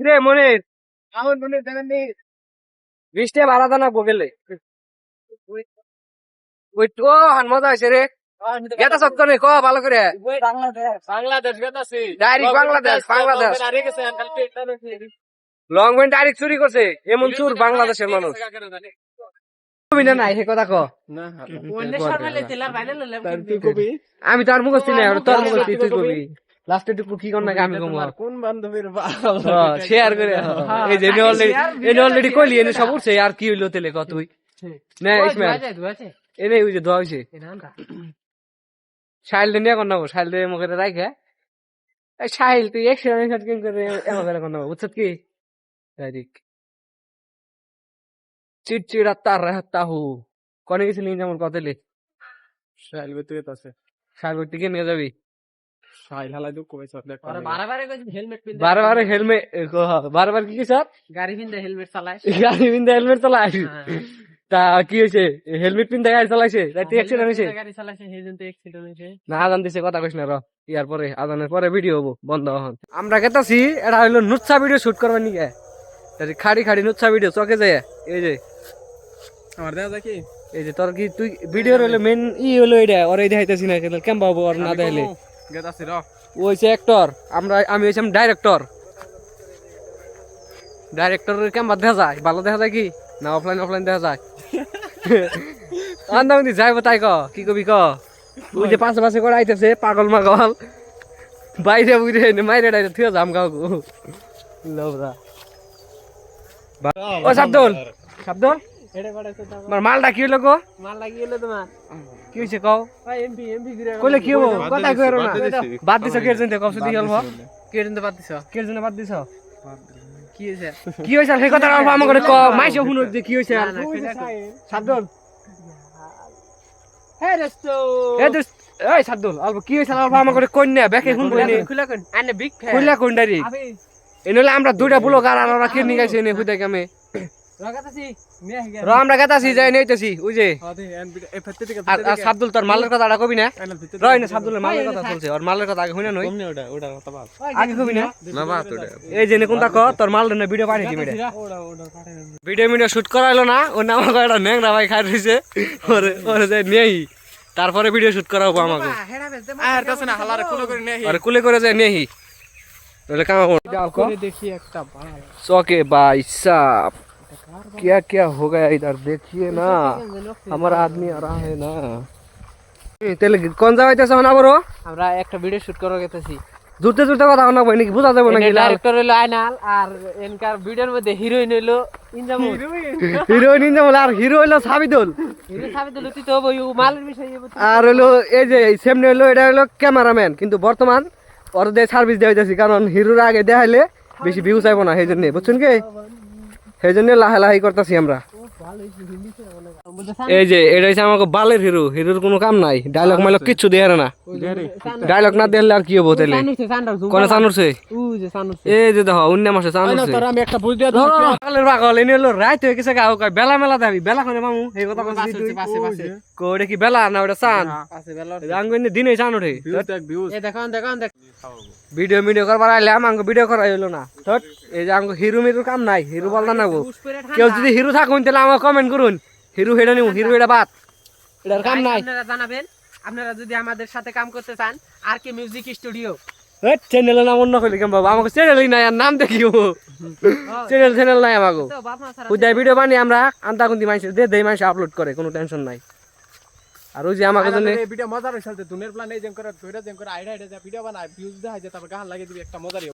রে মনির এখন মনির জানেন নি বৃষ্টি বাড়াতা না বগেলে ওই তো হান মজা হয়েছে রে গেতা সত্য নেই ক ভালো করে বাংলাদেশ গেতাছি ডাইরেক্ট বাংলাদেশ লং বেন ডাইরেক্ট চুরি করছে এমন চুর বাংলাদেশের মানুষ কবি না নাই সে কথা ক আমি তোর মুখস্থ নাই তোর মুখস্থ তুই কবি লাস্টে টুকু কি কর না আমি কম কোন বান্ধবীর শেয়ার করে এই যে অলরেডি কইলি এনে সব উঠছে আর কি হইলো তেলে কত তুই না ইসমাইল এনে ওই যে ধোয়া হইছে সাইল নিয়ে কর নাও সাইল মুখে রাখে সাহিল তুই একশো কিন করে এমন করে কর নাও বুঝছত কি ডাইরেক্ট চিড়চিড়া তার রাহতা হু কোনে গেছিলি যেমন কতলে শাইল বেতুয়ে আছে সাইল থেকে নিয়ে যাবি শাইল হালাই তো কই সব দেখ বারবার হেলমেট বারবার কি স্যার গাড়ি পিনতে হেলমেট চালায় হেলমেট চালাই তা কি হয়েছে হেলমেট পিনতে গাড়ি চালাইছে তাই অ্যাক্সিডেন্ট হয়েছে গাড়ি চালাইছে সেইজন তো অ্যাক্সিডেন্ট হইছে না আজান দিছে কথা কইস না র ইয়ার পরে আজানের পরে ভিডিও হবো বন্ধ হন আমরা গেতাছি এটা হইলো নুচ্ছা ভিডিও শুট করবার নিকে খাড়ি খাড়ি নুচ্ছা ভিডিও চকে যায় এই যে আমার দেখা যায় কি এই যে তোর কি তুই ভিডিও হইলো মেন হইলো এটা ওর এই দেখাইতেছি না কেন কেমন পাবো আর না দেখাইলে গেতাছি র ও হইছে অ্যাক্টর আমি হইছিলাম ডাইরেক্টর কেমন দেখা যায় ভালো দেখা যায় কি না অফলাইন দেখা যায় আন্দামন্দি যাইবো তাই কি কবি ওই যে পাশে করে আইতেছে পাগল মাগল বাইরে বুঝে মাইরে ডাইরে থুয়ে যাম গাও লবরা ও শাব্দুল আমার মালটা কি হলো গো মাল লাগিয়ে এলো তোমার কি হয়েছে কও এমপি ঘুরে কইলে কি হবো কথা কইরো না বাদ দিছ কে জন্য কও শুধু হলবো কে জন্য বাদ দিছ কে জন্য বাদ দিছ কি হইছে কি হইছে সেই কথা অল্প আমাকে ক মাইসে শুনো যে কি হইছে শাব্দুল হে দোস্তো এই শাব্দুল অল্প কি হইছে অল্প আমাকে কই না ব্যাকে শুনবো নি খুলা কোন আনে বিগ ফ্যান কইলা কোন ডাইরি এনলে আমরা দুইটা ব্লগ আর ওরা কি নিগাইছে নে হুদাই কামে লাগাতাছি আমরা গেতাছি যাই নেইতেছি ওই যে আর শাব্দুল তোর মালের কথাটা কবি না রই না শাব্দুলের মালের কথা চলছে আর মালের কথা আগে হইনা নই ওটা কথা বাদ আগে কবি না না বাদ ওটা এই যে কোনটা ক তোর মাল না ভিডিও পাঠিয়ে দিবি ভিডিও শুট করাইলো না ও না আমাকে একটা ন্যাংরা ভাই খাই রইছে ওরে যাই নেই তারপরে ভিডিও শুট করাবো আমাকে আর কাছে না হালারে কুলো করে নেই আর কুলে করে যাই নেই তাহলে কাম করে দেখি একটা বাল चौके भाई साहब क्या क्या हो गया इधर देखिए ना हमारा आदमी आ रहा है ना तेल कौन सा হইতাছে না বড় আমরা একটা ভিডিও শুট করা গেতেছি জুতে কথা না বই নাকি বুঝা যাবে নাকি ডাইরেক্টর হলো আয়নাল আর এনকার ভিডিওর মধ্যে হিরোইন হলো ইনজামুল হিরোইন ইনজামুল আর হিরো হলো সাবিদুল হিরো সাবিদুল তুই তো ওই মালের বিষয়ে আর হলো এই যে সামনে হলো এটা হলো ক্যামেরাম্যান কিন্তু বর্তমান ওর দিয়ে সার্ভিস দেওয়া যাচ্ছে কারণ হিরোর আগে দেখাইলে বেশি ভিউ চাইবো না সেই জন্য বুঝছেন কি সেই জন্য লাহাই করতেছি আমরা এই যে এটা হচ্ছে আমাকে বালের হিরোর কোনো কাম নাই ডায়লগ মাইলগ কিচ্ছু দেয় না ডায়লগ না দেখলে আর কি হবো তাহলে কোনে চানুরছে এই যে দেখো অন্য মাসে চানুরছে আমি একটা বুঝ দিয়া পাগলের পাগল এনে হলো রাইত হয়ে গেছে গাও বেলা মেলা দাবি বেলা করে মামু এই কথা বলছিস তুই কোড়ে কি বেলা না ওটা চান আঙ্গুন দিনে চান ওঠে ভিডিও করবার আইলাম আঙ্গু ভিডিও করাই হলো না ধর এই যে আঙ্গু হিরো মিরুর কাম নাই হিরো বলতা না গো কেউ যদি হিরো থাকুন তাহলে আমাকে কমেন্ট করুন হিরো হেডা নিউ হিরো এটা বাদ এটার কাম নাই আপনারা জানাবেন আপনারা যদি আমাদের সাথে কাম করতে চান আর কি মিউজিক স্টুডিও এই চ্যানেলের নাম অন্য কইলে কেন বাবা আমাকে চ্যানেলই নাই আর নাম দেখিও চ্যানেল নাই আমাকে তো বাপ মা ছাড়া ওই ভিডিও বানি আমরা আন্তাকুন্তি মাইছে দেই মাইছে আপলোড করে কোনো টেনশন নাই আর ওই যে আমাকে জন্য ভিডিও মজার হইছে দুনের প্ল্যান এই যেন করে ধইরা যেন করে আইডা যা ভিডিও বানায় ভিউজ দেখাই যে তারপর গান লাগিয়ে দিবি একটা মজার